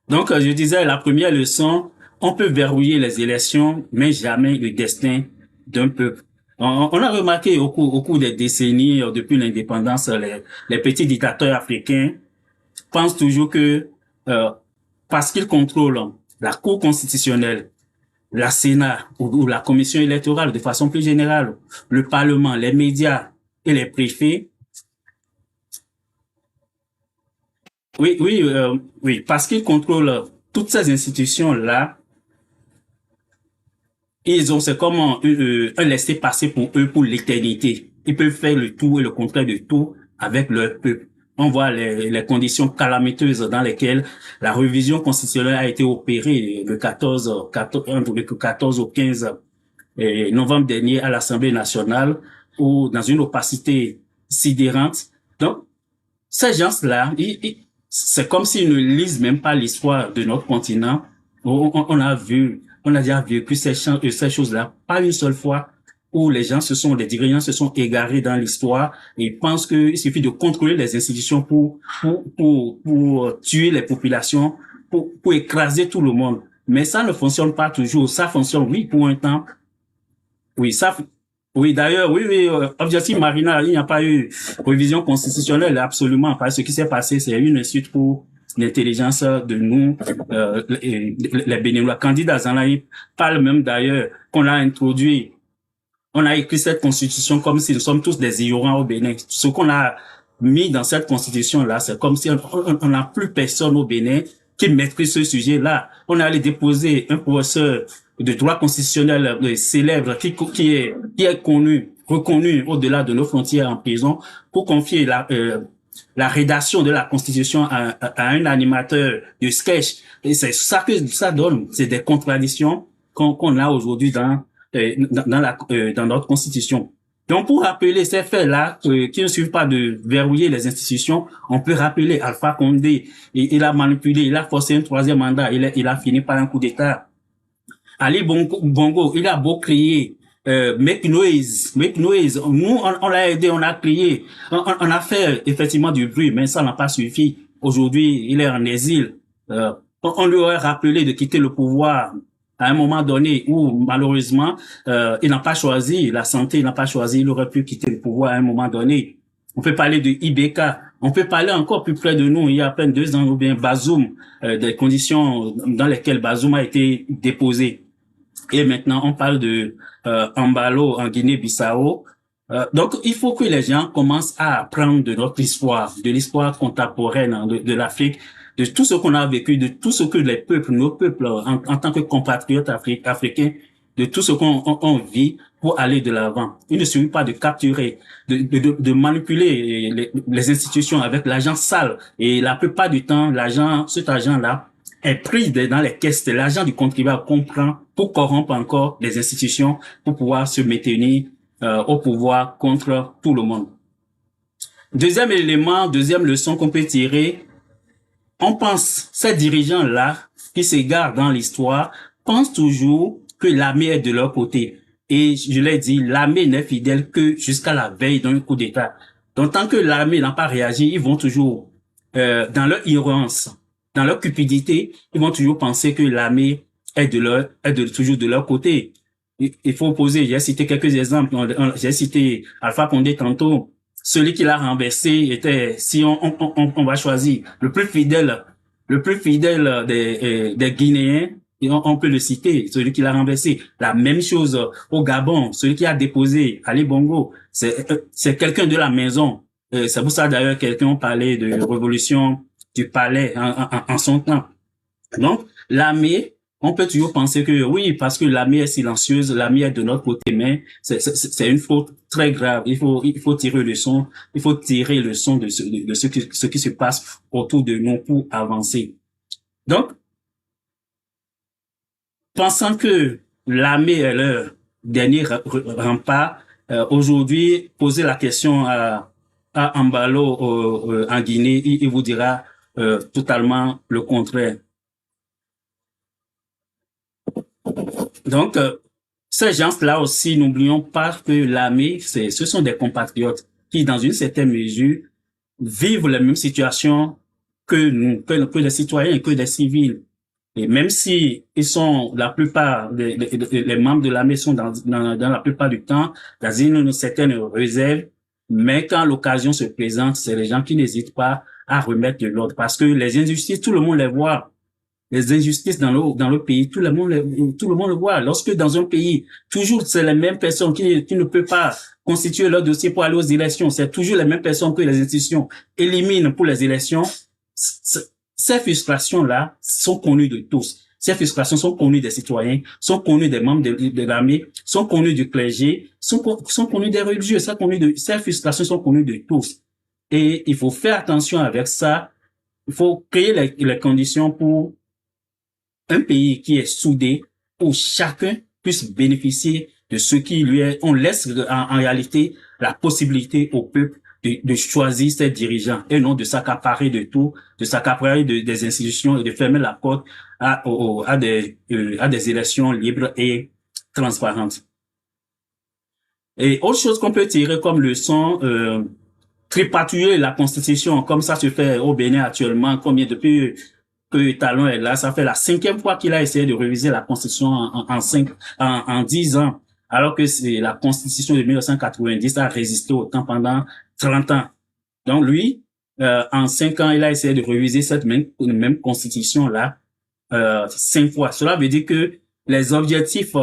Donc, je disais, la première leçon, on peut verrouiller les élections, mais jamais le destin d'un peuple. On a remarqué au cours des décennies, depuis l'indépendance, les petits dictateurs africains pensent toujours que parce qu'ils contrôlent la Cour constitutionnelle, la Sénat ou la Commission électorale de façon plus générale, le Parlement, les médias et les préfets, Oui, parce qu'ils contrôlent toutes ces institutions-là. C'est comme un laisser-passer pour eux pour l'éternité. Ils peuvent faire le tout et le contraire de tout avec leur peuple. On voit les conditions calamiteuses dans lesquelles la révision constitutionnelle a été opérée le 14 au 15 novembre dernier à l'Assemblée nationale, ou dans une opacité sidérante. Donc, ces gens-là, c'est comme s'ils ne lisent même pas l'histoire de notre continent. On a déjà vécu ces choses-là, pas une seule fois, où les dirigeants se sont égarés dans l'histoire et pensent qu'il suffit de contrôler les institutions pour tuer les populations, pour écraser tout le monde. Mais ça ne fonctionne pas toujours. Ça fonctionne, oui, pour un temps. Oui, d'ailleurs, Objectif Marina, il n'y a pas eu révision constitutionnelle, absolument. Parce que ce qui s'est passé, c'est une insulte pour l'intelligence de nous, les Béninois. Candidats Zanaï parle même d'ailleurs qu'on a introduit, on a écrit cette constitution comme si nous sommes tous des ignorants au Bénin. Ce qu'on a mis dans cette constitution-là, c'est comme si on n'a plus personne au Bénin qui maîtrise ce sujet-là. On est allé déposer un professeur de droit constitutionnel célèbre qui est reconnu au-delà de nos frontières en prison pour confier la rédaction de la Constitution à un animateur de sketch. Et c'est ça que ça donne. C'est des contradictions qu'on a aujourd'hui dans notre Constitution. Donc, pour rappeler ces faits-là, qui ne suivent pas de verrouiller les institutions, on peut rappeler Alpha Condé. Il a manipulé, il a forcé un troisième mandat, il a fini par un coup d'État. Ali Bongo, il a beau crier, make noise. Nous, on l'a aidé, on a crié, on a fait effectivement du bruit, mais ça n'a pas suffi. Aujourd'hui, il est en exil. On lui aurait rappelé de quitter le pouvoir à un moment donné où, malheureusement, il n'a pas choisi la santé, il n'a pas choisi, il aurait pu quitter le pouvoir à un moment donné. On peut parler de IBK, on peut parler encore plus près de nous, il y a à peine 2 ans, ou bien Bazoum, des conditions dans lesquelles Bazoum a été déposé. Et maintenant, on parle de Ambalo en Guinée-Bissau. Donc, il faut que les gens commencent à apprendre de notre histoire, de l'histoire contemporaine de l'Afrique, de tout ce qu'on a vécu, de tout ce que les peuples, nos peuples, en tant que compatriotes africains, de tout ce qu'on vit pour aller de l'avant. Il ne suffit pas de capturer, de manipuler les institutions avec l'argent sale. Et la plupart du temps, cet argent-là, est pris dans les caisses de l'argent du contribuable qu'on prend pour corrompre encore les institutions, pour pouvoir se maintenir au pouvoir contre tout le monde. Deuxième élément, deuxième leçon qu'on peut tirer, on pense, ces dirigeants-là, qui s'égarent dans l'histoire, pensent toujours que l'armée est de leur côté. Et je l'ai dit, l'armée n'est fidèle que jusqu'à la veille d'un coup d'État. Donc, tant que l'armée n'a pas réagi, ils vont toujours, dans leur ignorance, dans leur cupidité, ils vont toujours penser que l'armée est toujours de leur côté. Il faut poser, j'ai cité quelques exemples, j'ai cité Alpha Condé tantôt. Celui qui l'a renversé était, si on va choisir le plus fidèle des Guinéens, et on peut le citer, celui qui l'a renversé. La même chose au Gabon, celui qui a déposé Ali Bongo, c'est quelqu'un de la maison. C'est pour ça d'ailleurs quelqu'un parlait de révolution du palais en son temps. Donc, l'armée, on peut toujours penser que oui, parce que l'armée est silencieuse, l'armée est de notre côté, mais c'est une faute très grave. Il faut tirer le son, de ce qui se passe autour de nous pour avancer. Donc, pensant que l'armée est leur dernier rempart, aujourd'hui, poser la question à Ambalo en Guinée, il vous dira totalement le contraire. Donc, ces gens-là aussi, n'oublions pas que l'armée, ce sont des compatriotes qui, dans une certaine mesure, vivent les mêmes situations que nous, que les citoyens, que les civils. Et même si ils sont, la plupart les membres de l'armée sont dans la plupart du temps dans une certaine réserve, mais quand l'occasion se présente, c'est les gens qui n'hésitent pas à remettre de l'ordre, parce que les injustices, tout le monde les voit. Les injustices dans le pays, tout le monde le voit. Lorsque dans un pays, toujours c'est les mêmes personnes qui ne peuvent pas constituer leur dossier pour aller aux élections, c'est toujours les mêmes personnes que les institutions éliminent pour les élections. ces frustrations-là sont connues de tous. Ces frustrations sont connues des citoyens, sont connues des membres de l'armée, sont connues du clergé, sont connues des religieux, ces frustrations sont connues de tous. Et il faut faire attention avec ça. Il faut créer les conditions pour un pays qui est soudé, où chacun puisse bénéficier de ce qui lui est. On laisse en réalité la possibilité au peuple de choisir ses dirigeants et non de s'accaparer de tout, de s'accaparer des institutions et de fermer la porte à des élections libres et transparentes. Et autre chose qu'on peut tirer comme leçon, tripatouiller la Constitution, comme ça se fait au Bénin actuellement, depuis que Talon est là, ça fait la 5e fois qu'il a essayé de réviser la Constitution en 10 ans, alors que c'est la Constitution de 1990 a résisté au temps pendant 30 ans. Donc lui, en 5 ans, il a essayé de réviser cette même Constitution-là 5 fois. Cela veut dire que les objectifs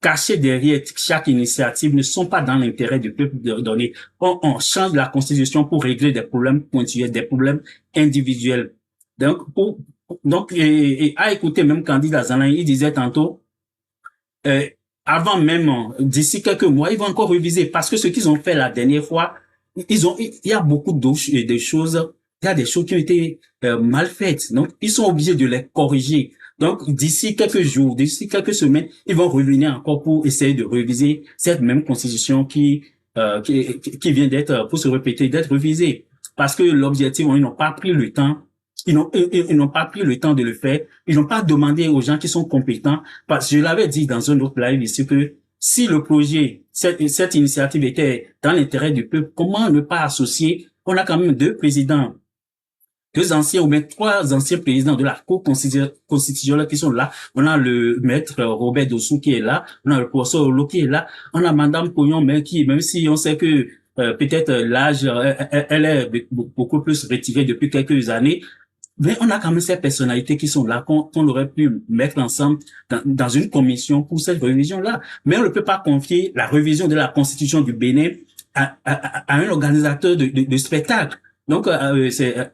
cachés derrière chaque initiative ne sont pas dans l'intérêt du peuple donné. On change la Constitution pour régler des problèmes ponctuels, des problèmes individuels. Donc, à écouter même candidat Zanan, il disait tantôt, avant même, d'ici quelques mois, ils vont encore réviser parce que ce qu'ils ont fait la dernière fois, il y a beaucoup de choses, il y a des choses qui ont été mal faites. Donc, ils sont obligés de les corriger. Donc, d'ici quelques jours, d'ici quelques semaines, ils vont revenir encore pour essayer de réviser cette même constitution qui vient d'être, pour se répéter, d'être révisée. Parce que l'objectif, ils n'ont pas pris le temps. Ils n'ont pas pris le temps de le faire. Ils n'ont pas demandé aux gens qui sont compétents. Parce que je l'avais dit dans un autre live ici que si le projet, cette initiative était dans l'intérêt du peuple, comment ne pas associer? On a quand même 2 présidents, 2 anciens ou même 3 anciens présidents de la Cour constitutionnelle qui sont là. On a le maître Robert Dossou qui est là. On a le professeur Olo qui est là. On a madame Pognon, même si on sait que peut-être l'âge, elle est beaucoup plus retirée depuis quelques années. Mais on a quand même ces personnalités qui sont là, qu'on aurait pu mettre ensemble dans une commission pour cette révision-là. Mais on ne peut pas confier la révision de la Constitution du Bénin à un organisateur de spectacle. Donc, c'est à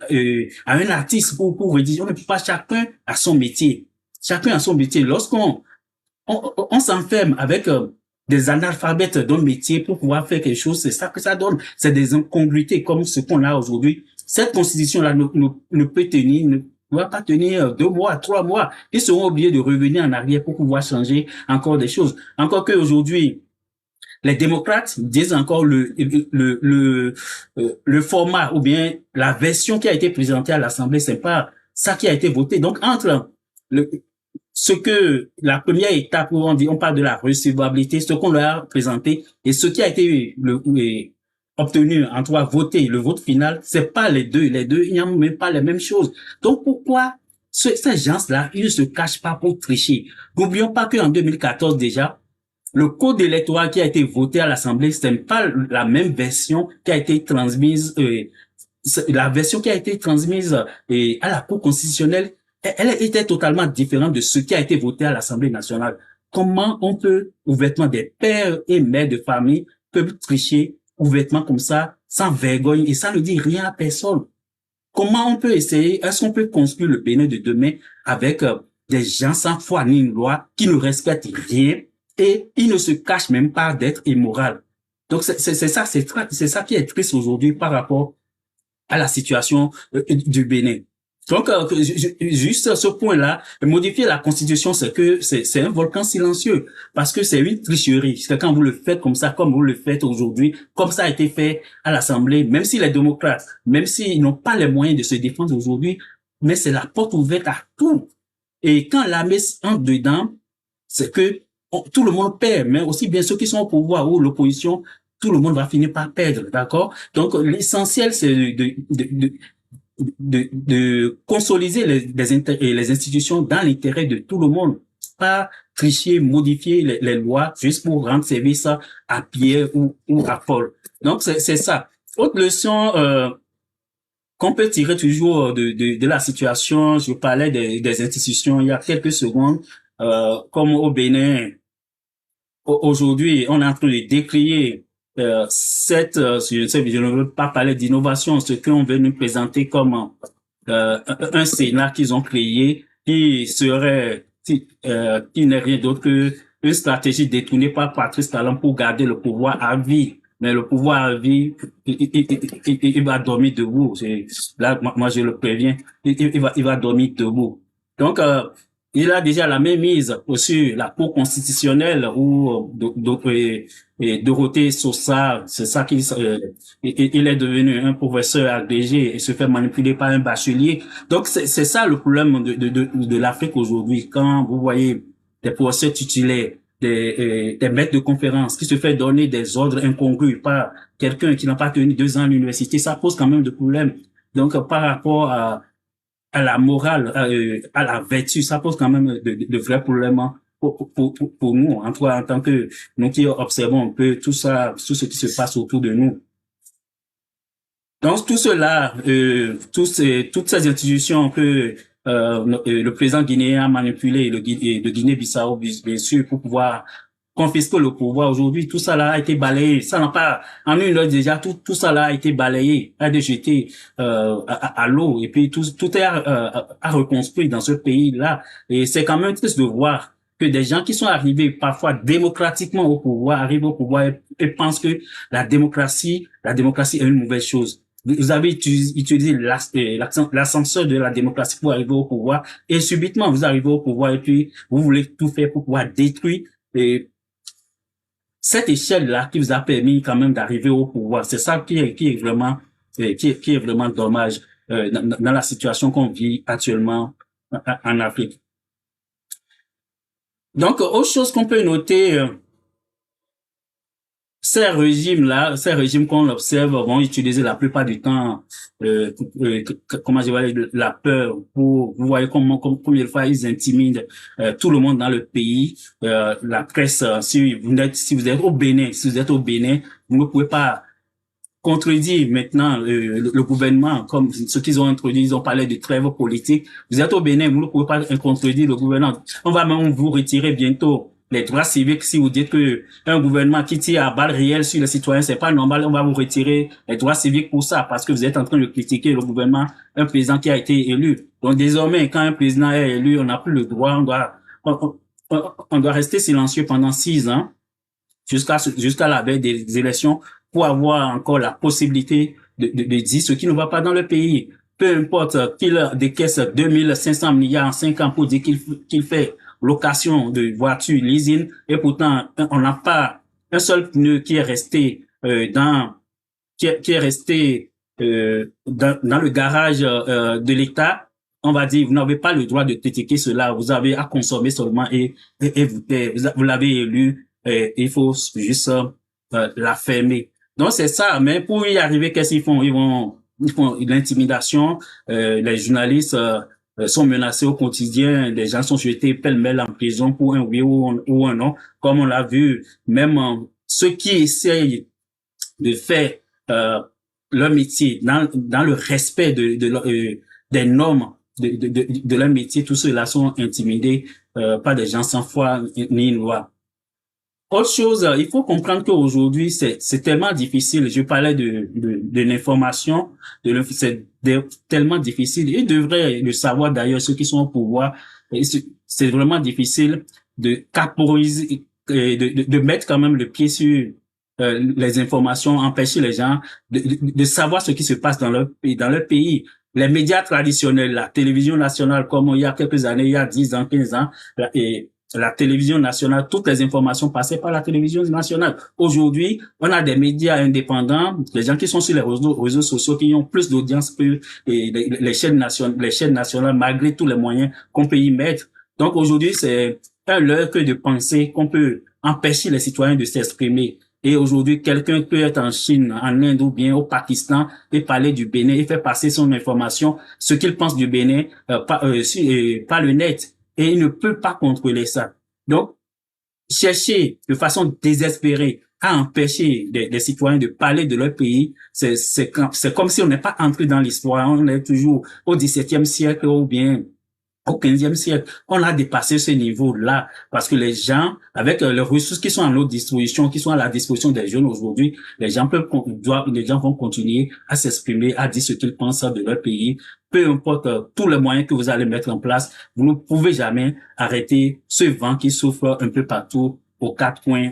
un artiste pour rédiger. On ne peut pas, chacun à son métier. Chacun à son métier. Lorsqu'on s'enferme avec des analphabètes d'un métier pour pouvoir faire quelque chose, c'est ça que ça donne. C'est des incongruités comme ce qu'on a aujourd'hui. Cette constitution-là ne peut tenir, ne va pas tenir 2 mois, 3 mois. Ils seront obligés de revenir en arrière pour pouvoir changer encore des choses. Encore qu'aujourd'hui, les démocrates disent encore le format ou bien la version qui a été présentée à l'Assemblée, c'est pas ça qui a été voté. Donc, entre ce que la première étape où on parle de la recevabilité, ce qu'on leur a présenté et ce qui a été obtenu, en tout cas voté, le vote final, c'est pas les deux, il n'y a même pas les mêmes choses. Donc pourquoi ces gens-là, ils ne se cachent pas pour tricher? N'oublions pas qu'en 2014 déjà, le code électoral qui a été voté à l'Assemblée, ce n'est pas la même version qui a été transmise, la version qui a été transmise à la Cour constitutionnelle, elle était totalement différente de ce qui a été voté à l'Assemblée nationale. Comment on peut, ouvertement, des pères et mères de famille peuvent tricher ouvertement comme ça, sans vergogne, et ça ne dit rien à personne? Comment on peut essayer, est-ce qu'on peut construire le Bénin de demain avec des gens sans foi ni une loi, qui ne respectent rien, et ils ne se cachent même pas d'être immoral? Donc c'est ça qui est triste aujourd'hui par rapport à la situation du Bénin. Donc, juste ce point-là, modifier la Constitution, c'est un volcan silencieux, parce que c'est une tricherie. C'est quand vous le faites comme ça, comme vous le faites aujourd'hui, comme ça a été fait à l'Assemblée, même si les démocrates, même s'ils n'ont pas les moyens de se défendre aujourd'hui, mais c'est la porte ouverte à tout. Et quand l'armée entre dedans, c'est que tout le monde perd, mais aussi bien ceux qui sont au pouvoir ou l'opposition, tout le monde va finir par perdre, d'accord? Donc, l'essentiel, c'est de consolider les institutions dans l'intérêt de tout le monde, pas tricher, modifier les lois juste pour rendre service à Pierre ou à Paul. Donc c'est ça. Autre leçon qu'on peut tirer toujours de la situation, je parlais des institutions il y a quelques secondes, comme au Bénin, aujourd'hui on est en train de décrier je ne veux pas parler d'innovation, ce qu'on veut nous présenter comme un Sénat qu'ils ont créé, qui n'est rien d'autre que une stratégie détournée par Patrice Talon pour garder le pouvoir à vie. Mais le pouvoir à vie, il va dormir debout. Là, moi, je le préviens, il va dormir debout. Donc, il a déjà la même mise sur la Cour constitutionnelle où Dorothée Sosa, c'est ça il est devenu un professeur agrégé et se fait manipuler par un bachelier. Donc c'est ça le problème de l'Afrique aujourd'hui. Quand vous voyez des professeurs titulaires, des maîtres de conférences qui se fait donner des ordres incongrus par quelqu'un qui n'a pas tenu 2 ans à l'université, ça pose quand même des problèmes. Donc par rapport à la morale, à la vertu, ça pose quand même de vrais problèmes pour nous, en tant que nous qui observons un peu tout ça, tout ce qui se passe autour de nous. Donc tout cela, toutes ces institutions que le président guinéen a manipulé, de Guinée-Bissau, bien sûr, pour pouvoir confisquer le pouvoir aujourd'hui, tout ça là a été balayé. Ça n'a pas, en une heure déjà, tout ça là a été balayé, a été jeté à l'eau, et puis tout est à reconstruire dans ce pays-là. Et c'est quand même triste de voir que des gens qui sont arrivés parfois démocratiquement au pouvoir arrivent au pouvoir et pensent que la démocratie est une mauvaise chose. Vous avez utilisé l'ascenseur de la démocratie pour arriver au pouvoir, et subitement vous arrivez au pouvoir et puis vous voulez tout faire pour pouvoir détruire cette échelle-là qui vous a permis quand même d'arriver au pouvoir. C'est ça qui est vraiment dommage dans la situation qu'on vit actuellement en Afrique. Donc, autre chose qu'on peut noter, ces régimes qu'on observe vont utiliser la plupart du temps, comment je vais dire, la peur pour, vous voyez combien de fois ils intimident tout le monde dans le pays. La presse, si vous êtes au Bénin, vous ne pouvez pas contredire maintenant le gouvernement, comme ce qu'ils ont introduit, ils ont parlé de trêve politique. Vous êtes au Bénin, vous ne pouvez pas contredire le gouvernement. On va même vous retirer bientôt les droits civiques. Si vous dites que un gouvernement qui tire à balles réelles sur les citoyens, c'est pas normal, on va vous retirer les droits civiques pour ça, parce que vous êtes en train de critiquer le gouvernement, un président qui a été élu. Donc désormais, quand un président est élu, on n'a plus le droit, on doit rester silencieux pendant 6 ans, jusqu'à la veille des élections, pour avoir encore la possibilité de dire ce qui ne va pas dans le pays. Peu importe qu'il décaisse 2500 milliards en 5 ans pour dire qu'il fait location de voitures, leasing, et pourtant, on n'a pas un seul pneu qui est resté dans le garage de l'État. On va dire, vous n'avez pas le droit de critiquer cela, vous avez à consommer seulement et vous l'avez élu, il faut juste la fermer. Donc c'est ça, mais pour y arriver, qu'est-ce qu'ils font? Ils font l'intimidation, les journalistes sont menacés au quotidien, les gens sont jetés pêle-mêle en prison pour un oui ou un non, comme on l'a vu. Même ceux qui essayent de faire leur métier dans le respect des normes de leur métier, tous ceux-là sont intimidés par des gens sans foi ni une loi. Autre chose, il faut comprendre qu'aujourd'hui, c'est tellement difficile. Je parlais de l'information, c'est tellement difficile. Ils devraient le savoir d'ailleurs, ceux qui sont au pouvoir. C'est vraiment difficile de caporiser, de mettre quand même le pied sur les informations, empêcher les gens de savoir ce qui se passe dans leur pays. Les médias traditionnels, la télévision nationale, comme il y a quelques années, il y a 10 ans, 15 ans, et la télévision nationale, toutes les informations passaient par la télévision nationale. Aujourd'hui, on a des médias indépendants, les gens qui sont sur les réseaux sociaux, qui ont plus d'audience que les chaînes nationales, malgré tous les moyens qu'on peut y mettre. Donc aujourd'hui, c'est un leurre que de penser qu'on peut empêcher les citoyens de s'exprimer. Et aujourd'hui, quelqu'un peut être en Chine, en Inde ou bien au Pakistan et parler du Bénin et faire passer son information, ce qu'il pense du Bénin, par le net. Et il ne peut pas contrôler ça. Donc, chercher de façon désespérée à empêcher les citoyens de parler de leur pays, c'est comme si on n'est pas entré dans l'histoire. On est toujours au XVIIe siècle ou bien au 15e siècle. On a dépassé ce niveau-là parce que les gens, avec les ressources qui sont à notre disposition, qui sont à la disposition des jeunes aujourd'hui, les gens vont continuer à s'exprimer, à dire ce qu'ils pensent de leur pays. Peu importe tous les moyens que vous allez mettre en place, vous ne pouvez jamais arrêter ce vent qui souffle un peu partout aux quatre coins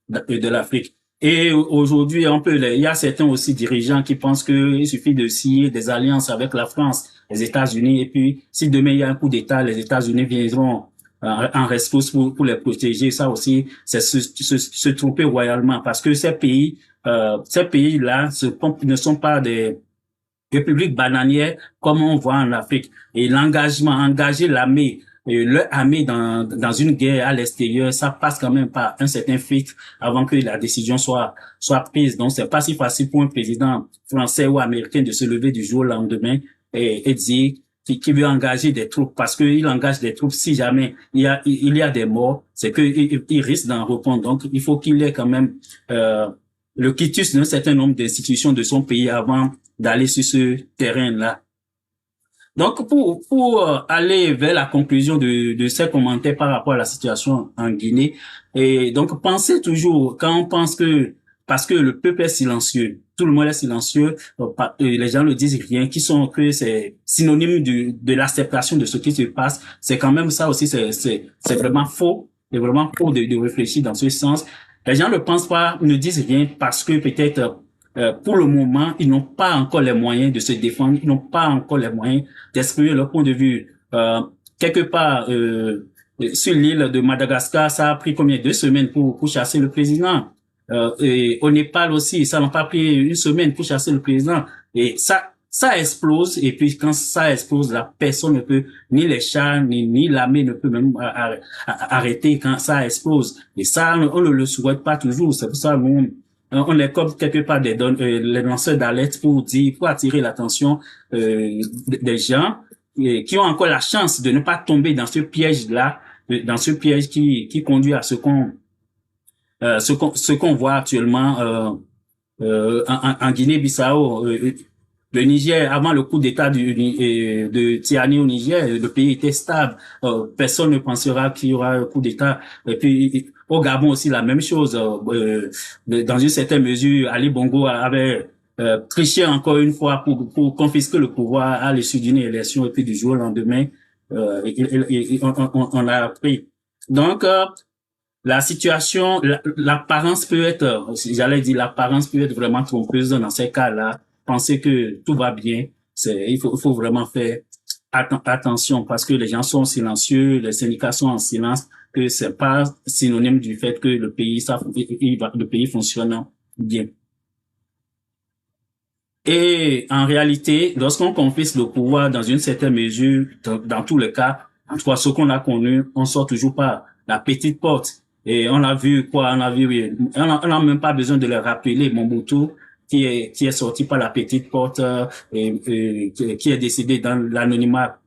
de l'Afrique. Et aujourd'hui, il y a certains aussi dirigeants qui pensent qu'il suffit de signer des alliances avec la France, les États-Unis, et puis si demain il y a un coup d'État, les États-Unis viendront en rescousse pour les protéger. Ça aussi, c'est se tromper royalement, parce que ces pays-là ne sont pas des républiques bananières comme on voit en Afrique. Et engager l'armée, leur armée dans une guerre à l'extérieur, ça passe quand même par un certain filtre avant que la décision soit prise. Donc, c'est pas si facile pour un président français ou américain de se lever du jour au lendemain et dire qu'il veut engager des troupes, parce qu'il engage des troupes. Si jamais il y a des morts, c'est qu'il risque d'en répondre. Donc, il faut qu'il ait quand même le quitus d'un certain nombre d'institutions de son pays avant d'aller sur ce terrain-là. Donc, pour aller vers la conclusion de ces commentaires par rapport à la situation en Guinée, et donc pensez toujours, quand on pense parce que le peuple est silencieux, tout le monde est silencieux, les gens ne disent rien, que c'est synonyme de l'acceptation de ce qui se passe, c'est quand même ça aussi, c'est vraiment faux, c'est vraiment faux de réfléchir dans ce sens. Les gens ne pensent pas, ne disent rien parce que peut-être pour le moment, ils n'ont pas encore les moyens de se défendre, ils n'ont pas encore les moyens d'exprimer leur point de vue. Quelque part, sur l'île de Madagascar, ça a pris combien? 2 semaines pour chasser le président. Et au Népal aussi, ça n'a pas pris 1 semaine pour chasser le président. Et ça explose, et puis quand ça explose, la personne ne peut, ni les chars, ni l'armée ne peut même arrêter quand ça explose. Et ça, on ne le souhaite pas toujours. C'est pour ça on est comme quelque part les lanceurs d'alerte pour attirer l'attention des gens qui ont encore la chance de ne pas tomber dans ce piège-là, dans ce piège qui conduit à ce qu'on voit actuellement en Guinée-Bissau. Le Niger, avant le coup d'État de Tiani au Niger, le pays était stable. Personne ne pensera qu'il y aura un coup d'État. Et puis, au Gabon aussi, la même chose. Dans une certaine mesure, Ali Bongo avait triché encore une fois pour confisquer le pouvoir à l'issue d'une élection. Et puis, du jour au lendemain, on a appris. Donc, la situation, l'apparence peut être, l'apparence peut être vraiment trompeuse dans ces cas-là. Penser que tout va bien, il faut vraiment faire attention, parce que les gens sont silencieux, les syndicats sont en silence, que c'est pas synonyme du fait que le pays fonctionne bien. Et en réalité, lorsqu'on confisque le pouvoir dans une certaine mesure, dans tous les cas, en tout cas ce qu'on a connu, on sort toujours par la petite porte. Et on a vu quoi? On n'a même pas besoin de le rappeler, Mobutu, qui est sorti par la petite porte et qui est décédé dans l'anonymat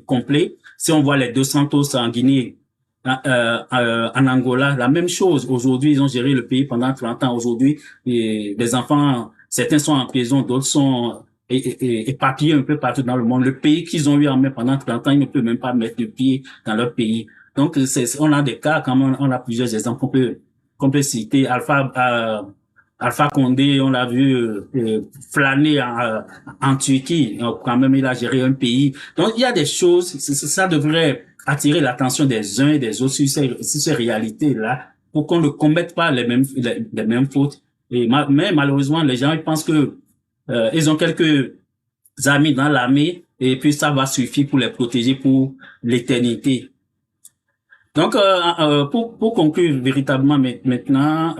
complet. Si on voit les Dos Santos en Guinée, en Angola, la même chose. Aujourd'hui, ils ont géré le pays pendant 30 ans. Aujourd'hui, les enfants, certains sont en prison, d'autres sont éparpillés un peu partout dans le monde. Le pays qu'ils ont eu en main pendant 30 ans, ils ne peuvent même pas mettre le pied dans leur pays. Donc, on a des cas, quand on a plusieurs exemples qu'on peut citer. Alpha Condé, on l'a vu flâner en Turquie. Quand même, il a géré un pays. Donc, il y a des choses, ça devrait attirer l'attention des uns et des autres sur ces réalités-là, pour qu'on ne commette pas les mêmes fautes. Mais malheureusement, les gens, ils pensent que ils ont quelques amis dans l'armée, et puis ça va suffire pour les protéger pour l'éternité. Donc, pour conclure véritablement maintenant,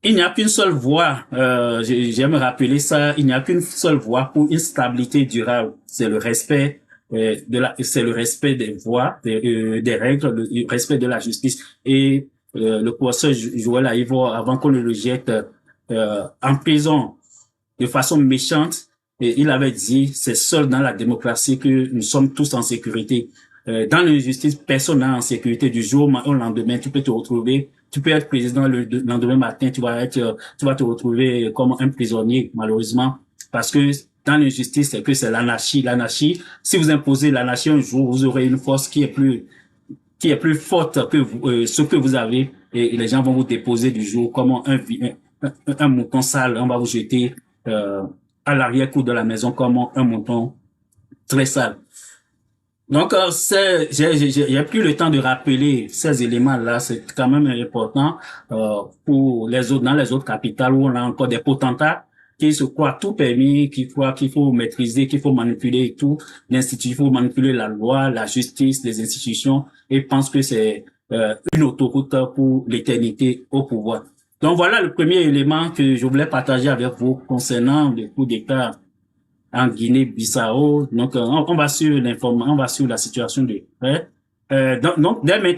il n'y a qu'une seule voie, j'aime rappeler ça, il n'y a qu'une seule voie pour une stabilité durable. C'est le respect c'est le respect des voies, des règles, le respect de la justice. Et le professeur Joël Aïvo, avant qu'on ne le jette en prison de façon méchante, il avait dit, c'est seul dans la démocratie que nous sommes tous en sécurité. Dans l'injustice, personne n'est en sécurité. Du jour au lendemain, tu peux te retrouver, tu peux être président le lendemain matin, tu vas te retrouver comme un prisonnier, malheureusement, parce que dans l'injustice, c'est que c'est l'anarchie. L'anarchie, si vous imposez l'anarchie un jour, vous aurez une force qui est plus forte que vous, ce que vous avez, et les gens vont vous déposer du jour comme un mouton sale. On va vous jeter à l'arrière-cour de la maison comme un mouton très sale. Donc, j'ai plus le temps de rappeler ces éléments-là. C'est quand même important pour les autres, dans les autres capitales où on a encore des potentats qui se croient tout permis, qui croient qu'il faut maîtriser, qu'il faut manipuler tout l'institut, il faut manipuler la loi, la justice, les institutions, et pensent que c'est une autoroute pour l'éternité au pouvoir. Donc voilà le premier élément que je voulais partager avec vous concernant le coup d'État en Guinée-Bissau. Donc on va sur l'information, on va sur la situation de près. Donc dès maintenant,